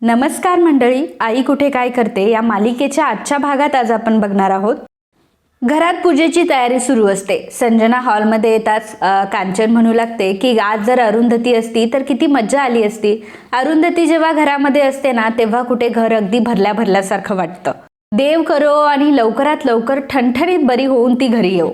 नमस्कार मंडळी, आई कुठे काय करते या मालिकेच्या आजच्या भागात आज आपण बघणार आहोत. घरात पूजेची तयारी सुरू असते. संजना हॉलमध्ये येताच कांचन म्हणू लागते की आज जर अरुंधती असती तर किती मज्जा आली असती. अरुंधती जेव्हा घरामध्ये असते ना तेव्हा कुठे घर अगदी भरल्या भरल्यासारखं वाटतं. देव करो आणि लवकरात लवकर ठणठणीत बरी होऊन ती घरी येऊ.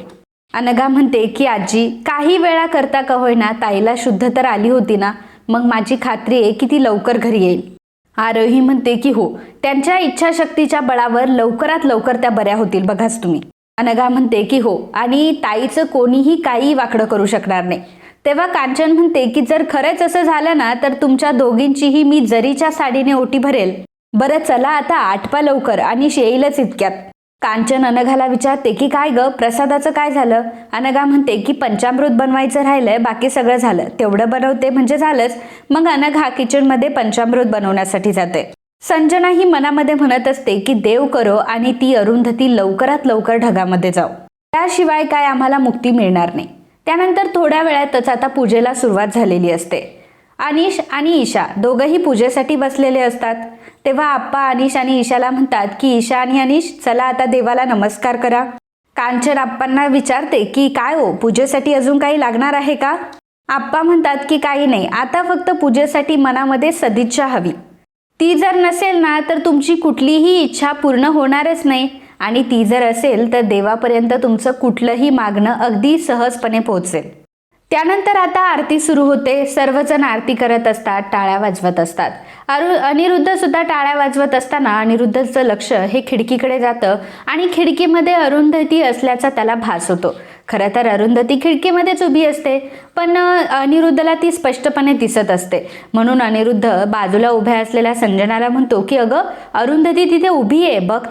अनघा म्हणते की आजी, काही वेळा करता का होईना ताईला शुद्ध तर आली होती ना, मग माझी खात्री आहे की ती लवकर घरी येईल. आरोही म्हणते की हो, त्यांच्या इच्छाशक्तीच्या बळावर लवकरात लवकर त्या बऱ्या होतील बघाच तुम्ही. अनघा म्हणते की हो, आणि ताईचं कोणीही काही वाकडं करू शकणार नाही. तेव्हा कांचन म्हणते की जर खरंच असं झालं ना तर तुमच्या दोघींचीही मी जरीच्या साडीने ओटी भरेल. बरं चला आता आटपा लवकर, आणि येईलच इतक्यात. कांचन अनघाला विचारते की काय ग, प्रसादाचं काय झालं. अनघा म्हणते की पंचामृत बनवायचं राहिलंय, बाकी सगळं झालं, तेवढं बनवते म्हणजे झालंच. मग अनघा किचनमध्ये पंचामृत बनवण्यासाठी जाते. संजना ही मनामध्ये म्हणत असते की देव करो आणि ती अरुंधती लवकरात लवकर ढगामध्ये जाऊ, त्याशिवाय काय आम्हाला मुक्ती मिळणार नाही. त्यानंतर थोड्या वेळातच आता पूजेला सुरुवात झालेली असते. अनिश आणि ईशा दोघंही पूजेसाठी बसलेले असतात. तेव्हा आप्पा अनिश आणि ईशाला म्हणतात की ईशा आणि अनिश, चला आता देवाला नमस्कार करा. कांचन आप्पांना विचारते की काय हो, पूजेसाठी अजून काही लागणार आहे का. आप्पा म्हणतात की काही नाही, आता फक्त पूजेसाठी मनामध्ये सदिच्छा हवी. ती जर नसेल ना तर तुमची कुठलीही इच्छा पूर्ण होणारच नाही, आणि ती जर असेल तर देवापर्यंत तुमचं कुठलंही मागणं अगदी सहजपणे पोहोचेल. त्यानंतर आता आरती सुरू होते. सर्वजण आरती करत असतात, टाळ्या वाजवत असतात. अनिरुद्ध सुद्धा टाळ्या वाजवत असताना अनिरुद्धचं लक्ष हे खिडकीकडे जातं आणि खिडकीमध्ये अरुंधती असल्याचा त्याला भास होतो. खरं तर अरुंधती खिडकीमध्येच उभी असते, पण अनिरुद्धला ती स्पष्टपणे दिसत असते. म्हणून अनिरुद्ध बाजूला उभ्या असलेल्या संजनाला म्हणतो की अगं, अरुंधती तिथे उभी आहे बघ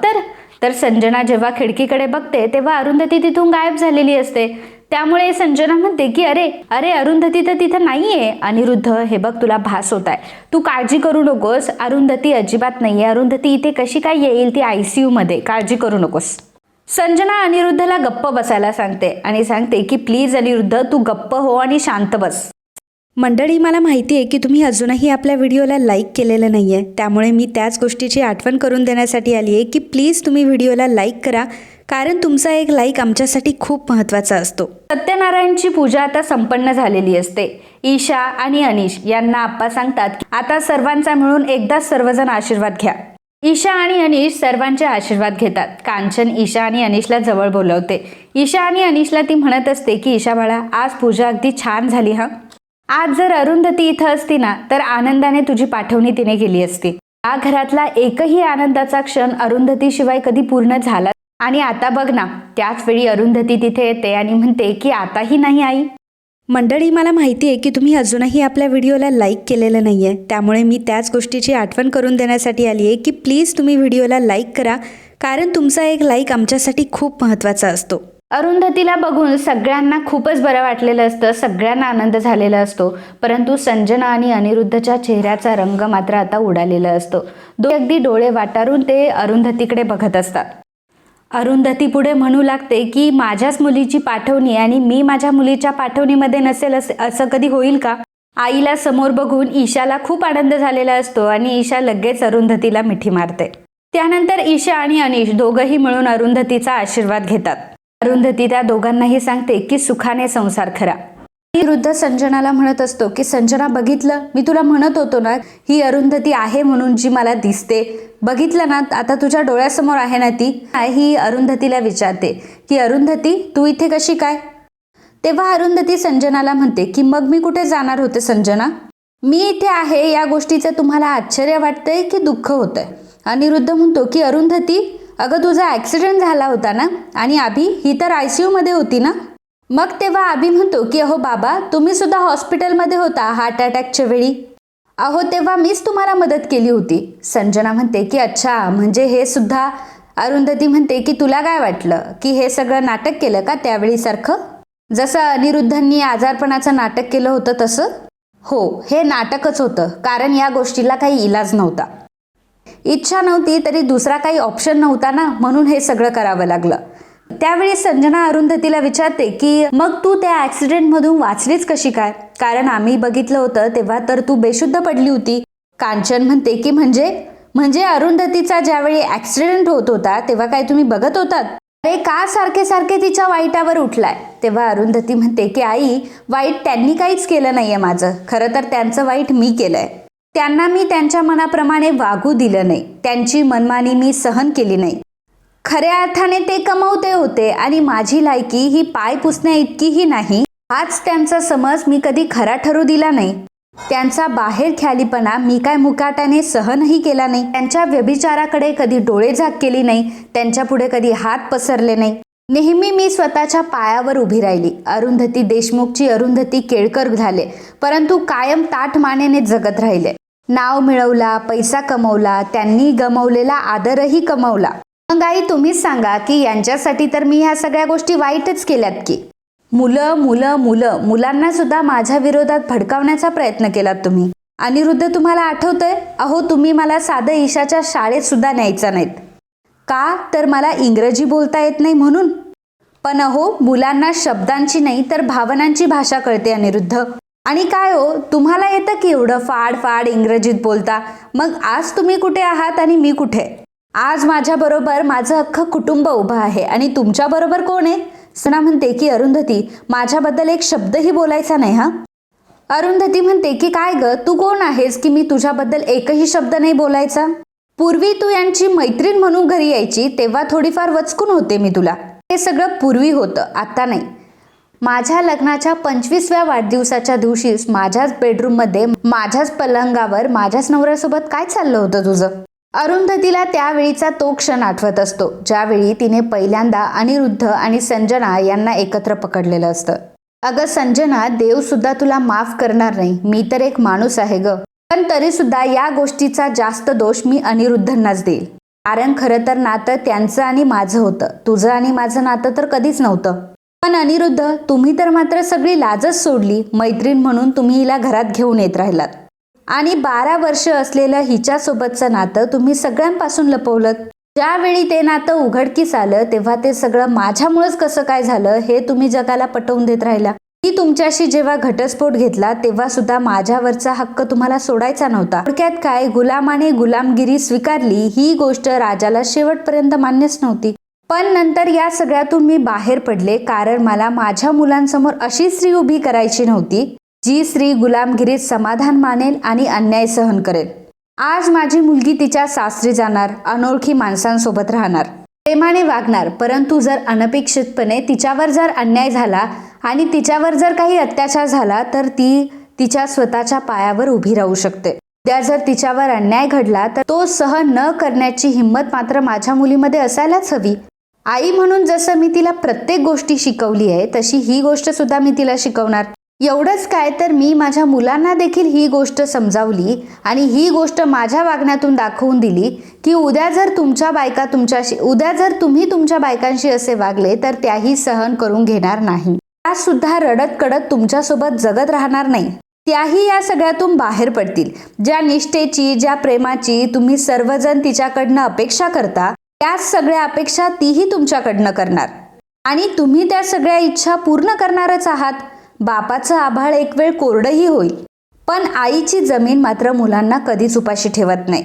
तर संजना जेव्हा खिडकीकडे बघते तेव्हा अरुंधती तिथून गायब झालेली असते. त्यामुळे संजना म्हणते की अरे अरे, अरुंधती तर तिथं नाहीये. अनिरुद्ध, हे बघ तुला भास होत आहे, तू काळजी करू नकोस, अरुंधती अजिबात नाहीये. अरुंधती इथे कशी काय येईल, ती ICU मध्ये, काळजी करू नकोस. संजना अनिरुद्धला गप्प बसायला सांगते आणि सांगते की प्लीज अनिरुद्ध, तू गप्प हो आणि शांत बस. मंडळी, मला माहिती आहे की तुम्ही अजूनही आपल्या व्हिडिओला लाईक केलेलं नाही आहे, त्यामुळे मी त्याच गोष्टीची आठवण करून देण्यासाठी आली आहे की प्लीज तुम्ही व्हिडिओला लाईक करा, कारण तुमचा एक लाईक आमच्यासाठी खूप महत्त्वाचा असतो. सत्यनारायणची पूजा आता संपन्न झालेली असते. ईशा आणि अनिश यांना आप्पा सांगतात की आता सर्वांचा मिळून एकदाच सर्वजण आशीर्वाद घ्या. ईशा आणि अनिश सर्वांचे आशीर्वाद घेतात. कांचन ईशा आणि अनिशला जवळ बोलवते. ईशा आणि अनिशला ती म्हणत असते की ईशा बाळा, आज पूजा अगदी छान झाली हा. आज जर अरुंधती इथं असती ना तर आनंदाने तुझी पाठवणी तिने केली असती. या घरातला एकही आनंदाचा क्षण अरुंधतीशिवाय कधी पूर्ण झाला, आणि आता बघ ना, त्याच वेळी अरुंधती तिथे येते आणि म्हणते की आताही नाही आई. मंडळी, मला माहिती आहे की तुम्ही अजूनही आपल्या व्हिडिओला लाईक केलेलं नाही आहे, त्यामुळे मी त्याच गोष्टीची आठवण करून देण्यासाठी आली आहे की प्लीज तुम्ही व्हिडिओला लाईक करा, कारण तुमचा एक लाईक आमच्यासाठी खूप महत्त्वाचा असतो. अरुंधतीला बघून सगळ्यांना खूपच बरं वाटलेलं असतं, सगळ्यांना आनंद झालेला असतो, परंतु संजना आणि अनिरुद्धच्या चेहऱ्याचा रंग मात्र आता उडालेला असतो. अगदी डोळे वाटारून ते अरुंधतीकडे बघत असतात. अरुंधती पुढे म्हणू लागते की माझ्याच मुलीची पाठवणी आणि मी माझ्या मुलीच्या पाठवणीमध्ये नसेल असं कधी होईल का. आईला समोर बघून ईशाला खूप आनंद झालेला असतो आणि ईशा लगेच अरुंधतीला मिठी मारते. त्यानंतर ईशा आणि अनिश दोघंही मिळून अरुंधतीचा आशीर्वाद घेतात. अरुंधती त्या दोघांनाही सांगते की सुखाने संसार करा. अनिरुद्ध संजनाला म्हणत असतो की संजना, बघितलं, मी तुला म्हणत होतो ना, ही अरुंधती आहे म्हणून जी मला दिसते, बघितलं ना, आता तुझ्या डोळ्यासमोर आहे ना ती. ही अरुंधतीला विचारते की अरुंधती, तू इथे कशी काय. तेव्हा अरुंधती संजनाला म्हणते की मग मी कुठे जाणार होते संजना, मी इथे आहे या गोष्टीचं तुम्हाला आश्चर्य वाटतंय की दुःख होतंय. अनिरुद्ध म्हणतो की अरुंधती, अगं तुझा ॲक्सिडेंट झाला होता ना, आणि अभि ही तर ICU मध्ये होती ना. मग तेव्हा अभि म्हणतो की अहो बाबा, तुम्ही सुद्धा हॉस्पिटलमध्ये होता हार्ट अटॅकच्या वेळी. अहो तेव्हा मीच तुम्हाला मदत केली होती. संजना म्हणते की अच्छा, म्हणजे हे सुद्धा. अरुंधती म्हणते की तुला काय वाटलं की हे सगळं नाटक केलं का त्यावेळी सारखं, जसं अनिरुद्धांनी आजारपणाचं नाटक केलं होतं तसं. हो, हे नाटकच होतं, कारण या गोष्टीला काही इलाज नव्हता. इच्छा नव्हती तरी दुसरा काही ऑप्शन नव्हता ना, म्हणून हे सगळं करावं लागलं. त्यावेळी संजना अरुंधतीला विचारते की मग तू त्या ॲक्सिडेंटमधून वाचलीच कशी काय, कारण आम्ही बघितलं होतं तेव्हा तर तू बेशुद्ध पडली होती. कांचन म्हणते की म्हणजे अरुंधतीचा ज्यावेळी ॲक्सिडेंट होत होता तेव्हा काय तुम्ही बघत होतात? अरे का सारखे सारखे तिच्या वाईटावर उठलाय? तेव्हा अरुंधती म्हणते की आई, वाईट त्यांनी काहीच केलं नाहीये माझं. खरं तर त्यांचं वाईट मी केलंय. त्यांना मी त्यांच्या मनाप्रमाणे वागू दिलं नाही. त्यांची मनमानी मी सहन केली नाही. खऱ्या अर्थाने ते कमवते होते आणि माझी लायकी ही पाय पुसण्या इतकीही नाही, हाच त्यांचा समज मी कधी खरा ठरू दिला नाही. त्यांचा बाहेर ख्यालीपणा मी काय मुकाट्याने सहनही केला नाही. त्यांच्या व्यभिचाराकडे कधी डोळे झाक केली नाही. त्यांच्या पुढे कधी हात पसरले नाही. नेहमी मी स्वतःच्या पायावर उभी राहिली. अरुंधती देशमुखची अरुंधती केळकर झाले, परंतु कायम ताठ मानेने जगत राहिले. नाव मिळवला, पैसा कमवला, त्यांनी गमवलेला आदरही कमवला. मग आई तुम्हीच सांगा की यांच्यासाठी तर मी ह्या सगळ्या गोष्टी वाईटच केल्यात की? मुलांना सुद्धा माझ्या विरोधात भडकावण्याचा प्रयत्न केलात तुम्ही. अनिरुद्ध तुम्हाला आठवतंय? अहो तुम्ही मला साधं ईशाच्या शाळेत सुद्धा न्यायचा नाहीत. का? तर मला इंग्रजी बोलता येत नाही म्हणून. पण अहो मुलांना शब्दांची नाही तर भावनांची भाषा कळते अनिरुद्ध. आणि काय हो, तुम्हाला येतं की एवढं फाड इंग्रजीत बोलता? मग आज तुम्ही कुठे आहात आणि मी कुठे? आज माझ्याबरोबर माझं अख्खं कुटुंब उभं आहे आणि तुमच्याबरोबर कोण आहे? सना म्हणते की अरुंधती, माझ्याबद्दल एक शब्दही बोलायचा नाही हा. अरुंधती म्हणते की काय ग, तू कोण आहेस की मी तुझ्याबद्दल एकही शब्द नाही बोलायचा? पूर्वी तू यांची मैत्रीण म्हणून घरी यायची तेव्हा थोडीफार वचकून होते मी तुला. हे सगळं पूर्वी होतं, आता नाही. माझ्या लग्नाच्या 25व्या वाढदिवसाच्या दिवशीच माझ्याच बेडरूममध्ये, माझ्याच पलंगावर, माझ्याच नवऱ्यासोबत काय चाललं होतं तुझं? अरुंधतीला त्यावेळीचा तो क्षण आठवत असतो ज्यावेळी तिने पहिल्यांदा अनिरुद्ध आणि संजना यांना एकत्र पकडलेलं असतं. अगं संजना, देव सुद्धा तुला माफ करणार नाही. मी तर एक माणूस आहे ग. पण तरी सुद्धा या गोष्टीचा जास्त दोष मी अनिरुद्धंनाच देईल. कारण खरं तर नातं त्यांचं आणि माझं होतं. तुझं आणि माझं नातं तर कधीच नव्हतं. पण अनिरुद्ध, तुम्ही तर मात्र सगळी लाजच सोडली. मैत्रीण म्हणून तुम्ही हिला घरात घेऊन येत राहिलात आणि 12 वर्ष असलेलं हिच्यासोबतचं नातं तुम्ही सगळ्यांपासून लपवलं. ज्यावेळी ते नातं उघडकीस आलं तेव्हा ते सगळं माझ्यामुळेच कसं काय झालं हे तुम्ही जगाला पटवून देत राहिला. मी तुमच्याशी जेव्हा घटस्फोट घेतला तेव्हा सुद्धा माझ्यावरचा हक्क तुम्हाला सोडायचा नव्हता. थोडक्यात काय, गुलामाने गुलामगिरी स्वीकारली ही गोष्ट राजाला शेवटपर्यंत मान्यच नव्हती. पण नंतर या सगळ्यातून मी बाहेर पडले, कारण मला माझ्या मुलांसमोर अशी स्त्री उभी करायची नव्हती जी स्त्री गुलामगिरीत समाधान मानेल आणि अन्याय सहन करेल. आज माझी मुलगी तिच्या सासरी जाणार, अनोळखी माणसांसोबत राहणार, प्रेमाने वागणार. परंतु जर अनपेक्षितपणे तिच्यावर जर अन्याय झाला आणि तिच्यावर जर काही अत्याचार झाला तर ती तिच्या स्वतःच्या पायावर उभी राहू शकते. उद्या जर तिच्यावर अन्याय घडला तर तो सहन न करण्याची हिंमत मात्र माझ्या मुलीमध्ये असायलाच हवी. आई म्हणून जसं मी तिला प्रत्येक गोष्टी शिकवली आहे तशी ही गोष्ट सुद्धा मी तिला शिकवणार. एवढंच काय, तर मी माझ्या मुलांना देखील ही गोष्ट समजावली आणि ही गोष्ट माझ्या वागण्यातून दाखवून दिली की उद्या जर तुम्ही तुमच्या बायकांशी असे वागले तर त्याही सहन करून घेणार नाही. त्या सुद्धा रडत कडत तुमच्यासोबत जगत राहणार नाही. त्याही या सगळ्यातून बाहेर पडतील. ज्या निष्ठेची, ज्या प्रेमाची तुम्ही सर्वजण तिच्याकडनं अपेक्षा करता त्याच सगळ्या अपेक्षा तीही तुमच्याकडनं करणार आणि तुम्ही त्या सगळ्या इच्छा पूर्ण करणारच आहात. बापाचं आभाळ एक वेळ कोरडंही होईल, पण आईची जमीन मात्र मुलांना कधीच उपाशी ठेवत नाही.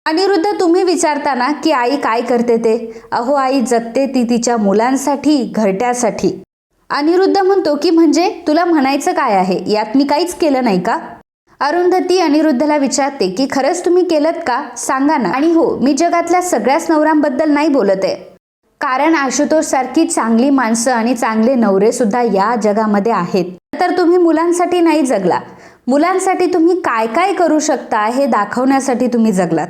अनिरुद्ध, तुम्ही विचारता ना की आई काय करते ते? अहो आई जगते ती तिच्या मुलांसाठी, घरट्यासाठी. अनिरुद्ध म्हणतो की म्हणजे तुला म्हणायचं काय आहे, यात मी काहीच केलं नाही का? अरुंधती अनिरुद्धला विचारते की खरंच तुम्ही केलंत का, सांगा ना. आणि हो, मी जगातल्या सगळ्याच नवऱ्यांबद्दल नाही बोलत आहे, कारण आशुतोष सारखी चांगली माणसं आणि चांगले नवरे सुद्धा या जगामध्ये आहेत. तर तुम्ही मुलांसाठी नाही जगला. मुलांसाठी तुम्ही काय काय करू शकता हे दाखवण्यासाठी तुम्ही जगलात.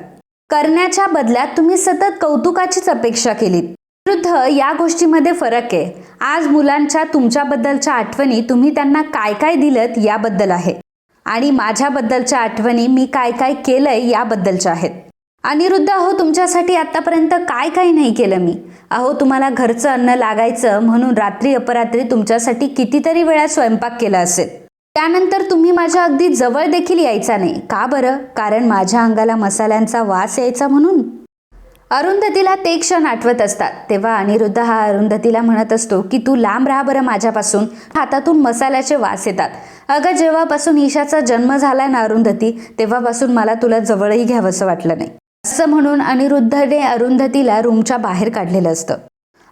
करण्याच्या बदल्यात तुम्ही सतत कौतुकाचीच अपेक्षा केलीत. विरुद्ध या गोष्टीमध्ये फरक आहे. आज मुलांच्या तुमच्याबद्दलच्या आठवणी तुम्ही त्यांना काय काय दिलत याबद्दल आहे आणि माझ्याबद्दलच्या आठवणी मी काय काय केलंय याबद्दलच्या आहेत. अनिरुद्ध, अहो तुमच्यासाठी आतापर्यंत काय काय नाही केलं मी. अहो तुम्हाला घरचं अन्न लागायचं म्हणून रात्री अपरात्री तुमच्यासाठी कितीतरी वेळा स्वयंपाक केला असेल. त्यानंतर तुम्ही माझ्या अगदी जवळ देखील यायचा नाही. का बरं? कारण माझ्या अंगाला मसाल्यांचा वास यायचा म्हणून. अरुंधतीला ते क्षण आठवत असतात तेव्हा अनिरुद्ध हा अरुंधतीला म्हणत असतो की तू लांब राहा बरं माझ्यापासून, हातातून मसाल्याचे वास येतात. अगं जेव्हापासून ईशाचा जन्म झालाय ना अरुंधती, तेव्हापासून मला तुला जवळही घ्यावंसं वाटलं नाही. असं म्हणून अनिरुद्धने अरुंधतीला रूमच्या बाहेर काढलेलं असतं.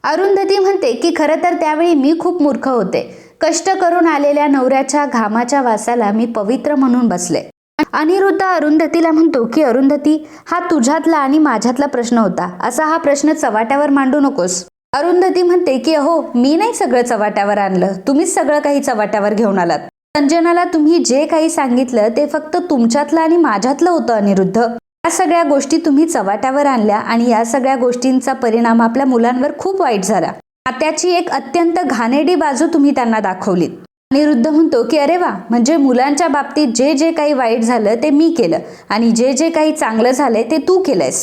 अरुंधती म्हणते की खरं तर त्यावेळी मी खूप मूर्ख होते. कष्ट करून आलेल्या नवऱ्याच्या घामाच्या वासाला मी पवित्र म्हणून बसले. अनिरुद्ध अरुंधतीला म्हणतो की अरुंधती, हा तुझ्यातला आणि माझ्यातला प्रश्न होता, असा हा प्रश्न चव्हाट्यावर मांडू नकोस. अरुंधती म्हणते की अहो मी नाही सगळं चव्हाट्यावर आणलं, तुम्हीच सगळं काही चव्हाट्यावर घेऊन आलात. संजनाला तुम्ही जे काही सांगितलं ते फक्त तुमच्यातलं आणि माझ्यातलं होतं अनिरुद्ध. या सगळ्या गोष्टी तुम्ही चव्हाट्यावर आणल्या आणि या सगळ्या गोष्टींचा परिणाम आपल्या मुलांवर खूप वाईट झाला. त्याची एक अत्यंत घाणेरडी बाजू तुम्ही त्यांना दाखवलीत. अनिरुद्ध म्हणतो की अरे वा, म्हणजे मुलांच्या बाबतीत जे जे काही वाईट झालं ते मी केलं आणि जे जे काही चांगलं झालंय ते तू केलंयस.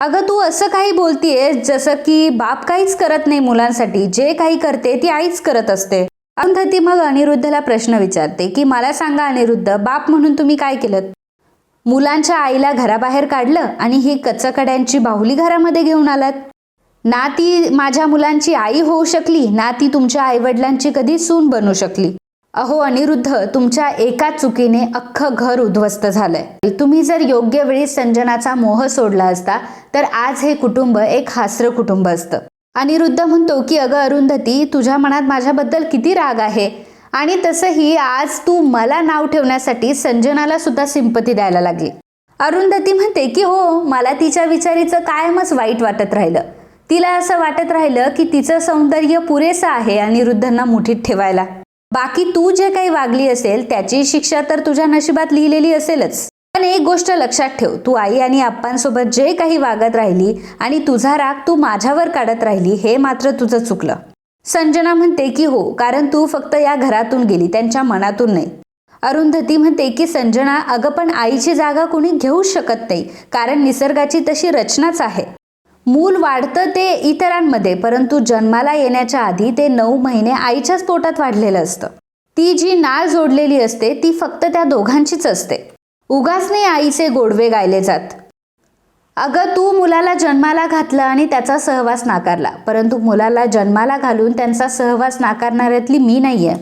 अगं तू असं काही बोलतीयस जसं की बाप काहीच करत नाही मुलांसाठी, जे काही करते ती आईच करत असते. अरुंधती मग अनिरुद्धला प्रश्न विचारते की मला सांगा अनिरुद्ध, बाप म्हणून तुम्ही काय केलं? मुलांच्या आईला घराबाहेर काढलं आणि ही कचकड्यांची बाहुली घरामध्ये घेऊन आलात. ना ती माझ्या मुलांची आई होऊ शकली, ना ती तुमच्या आईवडिलांची कधी सून बनू शकली. अहो अनिरुद्ध, तुमच्या एका चुकीने अख्खं घर उद्ध्वस्त झालंय. तुम्ही जर योग्य वेळी संजनाचा मोह सोडला असता तर आज हे कुटुंब एक हासरं कुटुंब असतं. अनिरुद्ध म्हणतो की अगं अरुंधती, तुझ्या मनात माझ्याबद्दल किती राग आहे, आणि तसंही आज तू मला नाव ठेवण्यासाठी संजनाला सुद्धा सिंपती द्यायला लागली. अरुंधती म्हणते की हो, मला तिच्या विचारीचं कायमच वाईट वाटत राहिलं. तिला असं वाटत राहिलं की तिचं सौंदर्य पुरेसं आहे अनिरुद्धना मुठीत ठेवायला. बाकी तू जे काही वागली असेल त्याची शिक्षा तर तुझ्या नशिबात लिहिलेली असेलच. पण एक गोष्ट लक्षात ठेव, तू आई आणि आप्पांसोबत जे काही वागत राहिली आणि तुझा राग तू माझ्यावर काढत राहिली, हे मात्र तुझं चुकलं. संजना म्हणते की हो, कारण तू फक्त या घरातून गेली, त्यांच्या मनातून नाही. अरुंधती म्हणते की संजना, अगं पण आईची जागा कोणी घेऊच शकत नाही, कारण निसर्गाची तशी रचनाच आहे. मूल वाढतं ते इतरांमध्ये, परंतु जन्माला येण्याच्या आधी ते 9 महिने आईच्याच पोटात वाढलेलं असतं. ती जी नाळ जोडलेली असते ती फक्त त्या दोघांचीच असते. उगाच नाही आईचे गोडवे गायले जात. अगं तू मुलाला जन्माला घातलं आणि त्याचा सहवास नाकारला, परंतु मुलाला जन्माला घालून त्यांचा सहवास नाकारणाऱ्यातली मी नाहीये.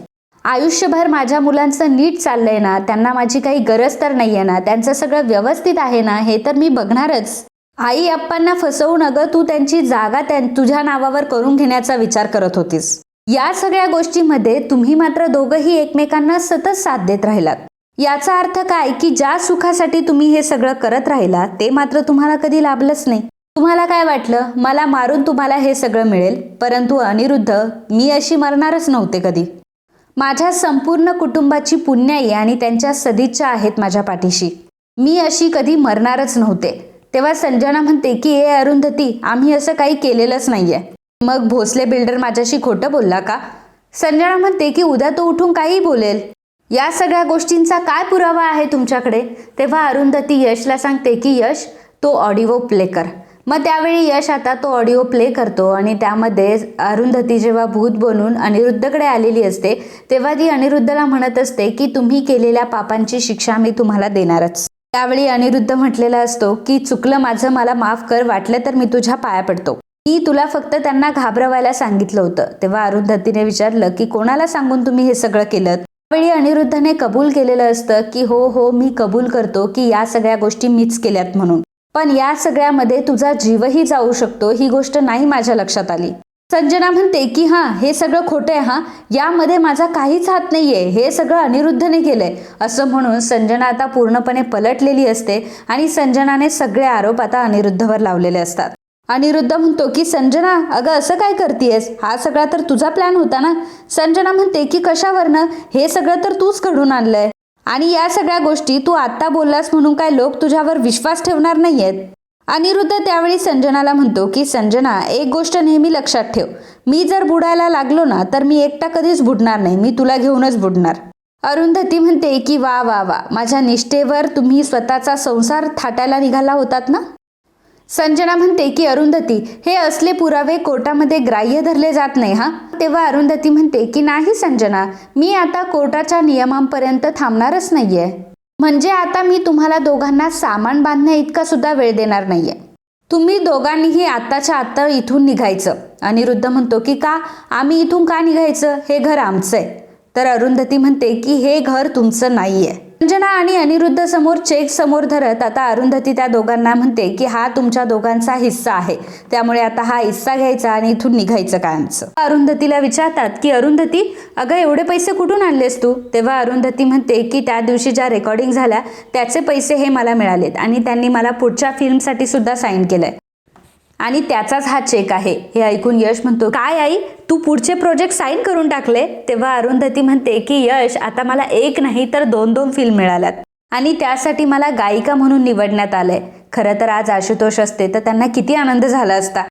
आयुष्यभर माझ्या मुलांचं नीट चाललंय ना, त्यांना माझी काही गरज तर नाहीये ना, त्यांचं सगळं व्यवस्थित आहे ना, हे तर मी बघणारच. आई आप्पांना फसवून अगं तू त्यांची जागा तुझ्या नावावर करून घेण्याचा विचार करत होतीस. या सगळ्या गोष्टीमध्ये तुम्ही मात्र दोघंही एकमेकांना सतत साथ देत राहिलात. याचा अर्थ काय की ज्या सुखासाठी तुम्ही हे सगळं करत राहिला ते मात्र तुम्हाला कधी लाभलंच नाही. तुम्हाला काय वाटलं, मला मारून तुम्हाला हे सगळं मिळेल, परंतु अनिरुद्ध, मी अशी मरणारच नव्हते कधी. माझ्या संपूर्ण कुटुंबाची पुण्याई आणि त्यांच्या सदिच्छा आहेत माझ्या पाठीशी. मी अशी कधी मरणारच नव्हते. तेव्हा संजना म्हणते की ए अरुंधती, आम्ही असं काही केलेलंच नाहीये. मग भोसले बिल्डर माझ्याशी खोटं बोलला का? संजना म्हणते की उद्या तो उठून काही बोलेल. या सगळ्या गोष्टींचा काय पुरावा आहे तुमच्याकडे? तेव्हा अरुंधती यशला सांगते की यश, तो ऑडिओ प्ले कर. मग त्यावेळी यश आता तो ऑडिओ प्ले करतो आणि त्यामध्ये अरुंधती जेव्हा भूत बनून अनिरुद्धकडे आलेली असते तेव्हा ती अनिरुद्धला म्हणत असते की तुम्ही केलेल्या पापांची शिक्षा मी तुम्हाला देणारच. त्यावेळी अनिरुद्ध म्हटलेला असतो की चुकलं माझं, मला माफ कर, वाटलं तर मी तुझ्या पाया पडतो. मी तुला फक्त त्यांना घाबरवायला सांगितलं होतं. तेव्हा अरुंधतीने विचारलं की कोणाला सांगून तुम्ही हे सगळं केलं? त्यावेळी अनिरुद्धने कबूल केलेलं असतं की हो हो, मी कबूल करतो की या सगळ्या गोष्टी मीच केल्यात म्हणून, पण या सगळ्यामध्ये तुझा जीवही जाऊ शकतो ही गोष्ट नाही माझ्या लक्षात आली. संजना म्हणते की हां, हे सगळं खोटं आहे, हां, यामध्ये माझा काहीच हात नाहीये, हे सगळं अनिरुद्धने केलंय. असं म्हणून संजना आता पूर्णपणे पलटलेली असते आणि संजनाने सगळे आरोप आता अनिरुद्धवर लावलेले असतात. अनिरुद्ध म्हणतो की संजना, अगं असं काय करतेयस, हा सगळा तर तुझा प्लॅन होता ना. संजना म्हणते की कशावरनं, हे सगळं तर तूच घडून आणलंय आणि या सगळ्या गोष्टी तू आत्ता बोललास म्हणून काय लोक तुझ्यावर विश्वास ठेवणार नाहीयेत. अनिरुद्ध त्यावेळी संजनाला म्हणतो की संजना, एक गोष्ट नेहमी लक्षात ठेव, मी जर बुडायला लागलो ना तर मी एकटा कधीच बुडणार नाही, मी तुला घेऊनच बुडणार. अरुंधती म्हणते की वा वा वा, माझ्या निष्ठेवर तुम्ही स्वतःचा संसार थाटायला निघाला होतात ना. संजना म्हणते की अरुंधती, हे असले पुरावे कोर्टामध्ये ग्राह्य धरले जात नाही हा. तेव्हा अरुंधती म्हणते की नाही संजना, मी आता कोर्टाच्या नियमांपर्यंत थांबणारच नाहीये. म्हणजे आता मी तुम्हाला दोघांना सामान बांधण्या इतका सुद्धा वेळ देणार नाहीये. तुम्ही दोघांनीही आत्ताच्या आत्ता इथून निघायचं. अनिरुद्ध म्हणतो की का? आम्ही इथून का निघायचं? हे घर आमचं आहे. तर अरुंधती म्हणते की हे घर तुमचं नाहीये. संजना आणि अनिरुद्ध समोर चेक समोर धरत आता अरुंधती त्या दोघांना म्हणते की हा तुमच्या दोघांचा हिस्सा आहे, त्यामुळे आता हा हिस्सा घ्यायचा आणि इथून निघायचं कायमचं. अरुंधतीला विचारतात की अरुंधती, अगं एवढे पैसे कुठून आणलेस तू? तेव्हा अरुंधती म्हणते की त्या दिवशी ज्या रेकॉर्डिंग झाल्या त्याचे पैसे हे मला मिळालेत आणि त्यांनी मला पुढच्या फिल्मसाठी सुद्धा साईन केलंय आणि त्याचाच हा चेक आहे. हे ऐकून यश म्हणतो, काय आई, तू पुढचे प्रोजेक्ट साईन करून टाकले? तेव्हा अरुंधती म्हणते की यश, आता मला एक नाही तर 2-2 फिल्म मिळाल्यात आणि त्यासाठी मला गायिका म्हणून निवडण्यात आलंय. खरं तर आज आशुतोष असते तर त्यांना किती आनंद झाला असता.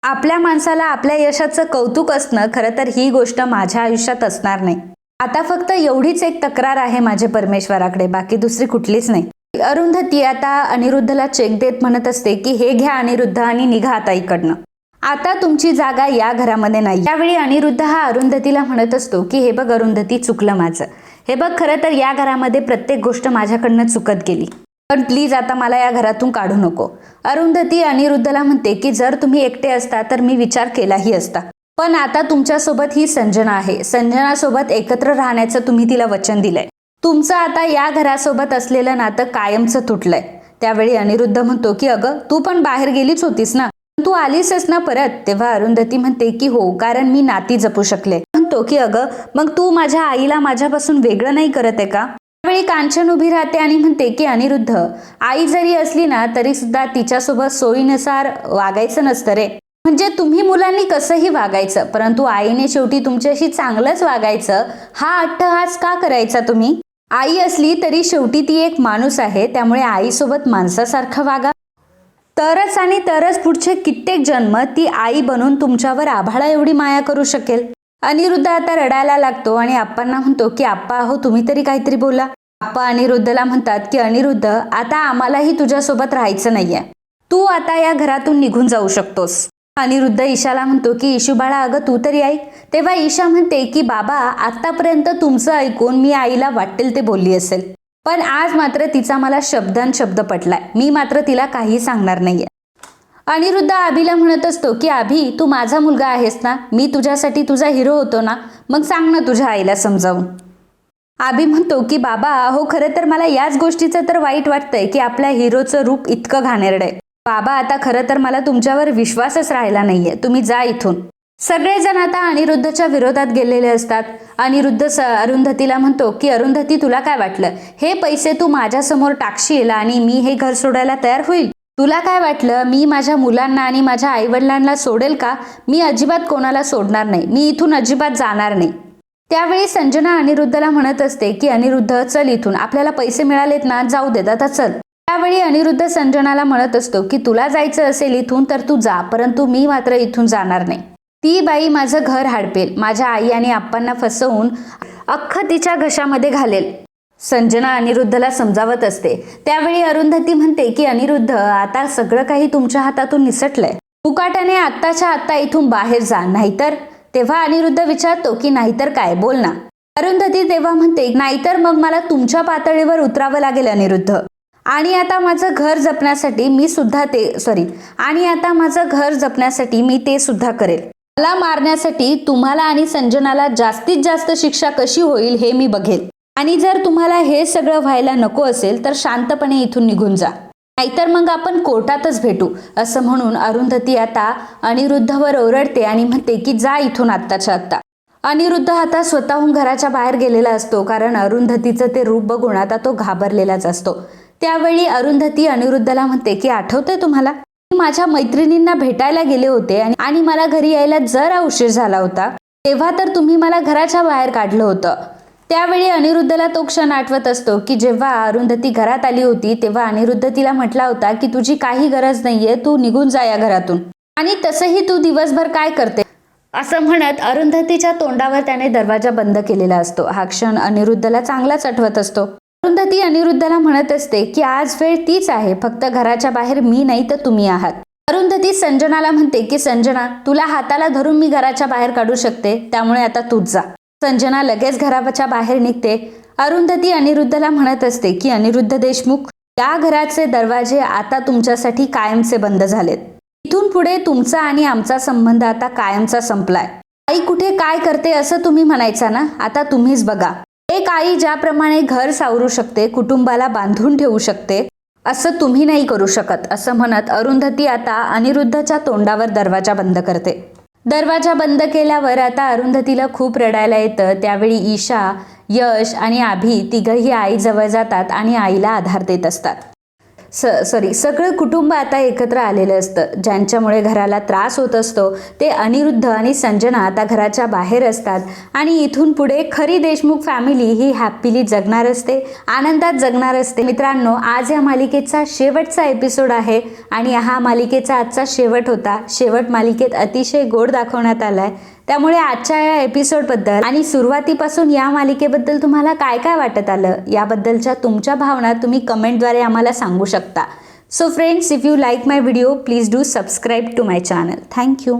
आपल्या माणसाला आपल्या यशाचं कौतुक असणं, खरं तर ही गोष्ट माझ्या आयुष्यात असणार नाही. आता फक्त एवढीच एक तक्रार आहे माझे परमेश्वराकडे, बाकी दुसरी कुठलीच नाही. अरुंधती आता अनिरुद्धला चेक देत म्हणत असते की हे घ्या अनिरुद्ध आणि निघा आता इकडनं. आता तुमची जागा या घरामध्ये नाही. त्यावेळी अनिरुद्ध हा अरुंधतीला म्हणत असतो की हे बघ अरुंधती, चुकलं माझं. हे बघ, खरं तर या घरामध्ये प्रत्येक गोष्ट माझ्याकडनं चुकत गेली, पण प्लीज आता मला या घरातून काढू नको. अरुंधती अनिरुद्धला म्हणते की जर तुम्ही एकटे असता तर मी विचार केलाही असता, पण आता तुमच्यासोबत ही संजना आहे. संजनासोबत एकत्र राहण्याचं तुम्ही तिला वचन दिलंय. तुमचं आता या घरासोबत असलेलं नातं कायमचं तुटलंय. त्यावेळी अनिरुद्ध म्हणतो की अगं, तू पण बाहेर गेलीच होतीस ना, तू आलीसच ना परत? तेव्हा अरुंधती म्हणते की हो, कारण मी नाती जपू शकले. म्हणतो की अगं, मग तू माझ्या आईला माझ्यापासून वेगळं नाही करत आहे का? त्यावेळी कांचन उभी राहते आणि म्हणते की अनिरुद्ध, आई जरी असली ना तरी सुद्धा तिच्यासोबत सोयीनुसार वागायचं नसतं रे. म्हणजे तुम्ही मुलांनी कसंही वागायचं, परंतु आईने शेवटी तुमच्याशी चांगलंच वागायचं. हा अट्टहास का करायचा तुम्ही? आई असली तरी शेवटी ती एक माणूस आहे, त्यामुळे आईसोबत माणसासारखं वागा. तरच आणि तरच पुढचे कित्येक जन्म ती आई बनून तुमच्यावर आभाळा एवढी माया करू शकेल. अनिरुद्ध आता रडायला लागतो आणि आप्पांना म्हणतो की आप्पा, अहो तुम्ही तरी काहीतरी बोला. आप्पा अनिरुद्धला म्हणतात की अनिरुद्ध, आता आम्हालाही तुझ्यासोबत राहायचं नाहीये. तू आता या घरातून निघून जाऊ शकतोस. अनिरुद्ध ईशाला म्हणतो की इशू बाळा, अगं तू तरी ऐक. तेव्हा ईशा म्हणते की बाबा, आतापर्यंत तुमचं ऐकून मी आईला वाटेल ते बोलली असेल, पण आज मात्र तिचा मला शब्द पटलाय. मी मात्र तिला काही सांगणार नाहीये. अनिरुद्ध अभिला म्हणत असतो की अभि, तू माझा मुलगा आहेस ना, मी तुझ्यासाठी तुझा हिरो होतो ना, मग सांग ना तुझ्या आईला समजावून. अभि म्हणतो की बाबा, अहो खरं तर मला याच गोष्टीचं तर वाईट वाटतंय की आपल्या हिरोचं रूप इतकं घाणेरडं आहे. बाबा, आता खरं तर मला तुमच्यावर विश्वासच राहिला नाहीये, तुम्ही जा इथून. सगळेजण आता अनिरुद्धच्या विरोधात गेलेले असतात. अनिरुद्ध अरुंधतीला म्हणतो की अरुंधती, तुला काय वाटलं, हे पैसे तू माझ्यासमोर टाकशील आणि मी हे घर सोडायला तयार होईल? तुला काय वाटलं, मी माझ्या मुलांना आणि माझ्या आईवडिलांना सोडेल का? मी अजिबात कोणाला सोडणार नाही, मी इथून अजिबात जाणार नाही. त्यावेळी संजना अनिरुद्धला म्हणत असते की अनिरुद्ध, चल इथून, आपल्याला पैसे मिळालेत ना, जाऊ देत आता, चल. त्यावेळी अनिरुद्ध संजनाला म्हणत असतो की तुला जायचं असेल इथून तर तू जा, परंतु मी मात्र इथून जाणार नाही. ती बाई माझं घर हाडपेल, माझ्या आई आणि आप्पांना फसवून अख्खं तिच्या घशामध्ये घालेल. संजना अनिरुद्धला समजावत असते. त्यावेळी अरुंधती म्हणते की अनिरुद्ध, आता सगळं काही तुमच्या हातातून निसटलंय. मुकाट्याने आत्ताच्या आत्ता इथून बाहेर जा, नाहीतर. तेव्हा अनिरुद्ध विचारतो की नाहीतर काय, बोल ना. अरुंधती तेव्हा म्हणते, नाहीतर मग मला तुमच्या पातळीवर उतरावं लागेल अनिरुद्ध. आणि आता माझं घर जपण्यासाठी मी ते सुद्धा करेल. मला मारण्यासाठी तुम्हाला आणि संजनाला जास्तीत जास्त शिक्षा कशी होईल हे मी बघेल. आणि जर तुम्हाला हे सगळं व्हायला नको असेल तर शांतपणे इथून निघून जा, नाहीतर मग आपण कोर्टातच भेटू. असं म्हणून अरुंधती आता अनिरुद्धवर ओरडते आणि म्हणते की जा इथून आत्ताच्या आत्ता. अनिरुद्ध आता स्वतःहून घराच्या बाहेर गेलेला असतो, कारण अरुंधतीचं ते रूप बघून आता तो घाबरलेलाच असतो. त्यावेळी अरुंधती अनिरुद्धला म्हणते की आठवतंय तुम्हाला, माझ्या मैत्रिणींना भेटायला गेले होते आणि मला घरी यायला जरा उशीर झाला होता, तेव्हा तर तुम्ही मला घराच्या बाहेर काढलं होतं. त्यावेळी अनिरुद्धला तो क्षण आठवत असतो की जेव्हा अरुंधती घरात आली होती तेव्हा अनिरुद्ध तिला म्हटला होता की तुझी काही गरज नाहीये, तू निघून जा या घरातून, आणि तसंही तू दिवसभर काय करते असं म्हणत अरुंधतीच्या तोंडावर त्याने दरवाजा बंद केलेला असतो. हा क्षण अनिरुद्धला चांगलाच आठवत असतो. अरुंधती अनिरुद्धला म्हणत असते की आज वेळ तीच आहे, फक्त घराच्या बाहेर मी नाही तर तुम्ही आहात. अरुंधती संजनाला म्हणते की संजना, तुला हाताला धरून मी घराच्या बाहेर काढू शकते, त्यामुळे आता तूच जा. संजना लगेच घराच्या बाहेर निघते. अरुंधती अनिरुद्धला म्हणत असते की अनिरुद्ध देशमुख, या घराचे दरवाजे आता तुमच्यासाठी कायमचे बंद झालेत. इथून पुढे तुमचा आणि आमचा संबंध आता कायमचा संपलाय. आई कुठे काय करते असं तुम्ही म्हणायचा ना, आता तुम्हीच बघा. एक आई ज्याप्रमाणे घर सावरू शकते, कुटुंबाला बांधून ठेवू शकते, असं तुम्ही नाही करू शकत, असं म्हणत अरुंधती आता अनिरुद्धच्या तोंडावर दरवाजा बंद करते. दरवाजा बंद केल्यावर आता अरुंधतीला खूप रडायला येतं. त्यावेळी ईशा, यश आणि आभी तिघही आईजवळ जातात आणि आईला आधार देत असतात. सगळं कुटुंब आता एकत्र आलेलं असतं. ज्यांच्यामुळे घराला त्रास होत असतो ते अनिरुद्ध आणि संजना आता घराच्या बाहेर असतात आणि इथून पुढे खरी देशमुख फॅमिली ही हॅपीली जगणार असते, आनंदात जगणार असते. मित्रांनो, आज या मालिकेचा शेवटचा एपिसोड आहे आणि हा मालिकेचा आजचा शेवट होता. शेवट मालिकेत अतिशय गोड दाखवण्यात आलाय. त्यामुळे आजच्या या एपिसोडबद्दल आणि सुरुवातीपासून या मालिकेबद्दल तुम्हाला काय काय वाटत आलं याबद्दलच्या तुमच्या भावना तुम्ही कमेंटद्वारे आम्हाला सांगू शकता. So friends, if you like my video, please do subscribe to my channel. Thank you.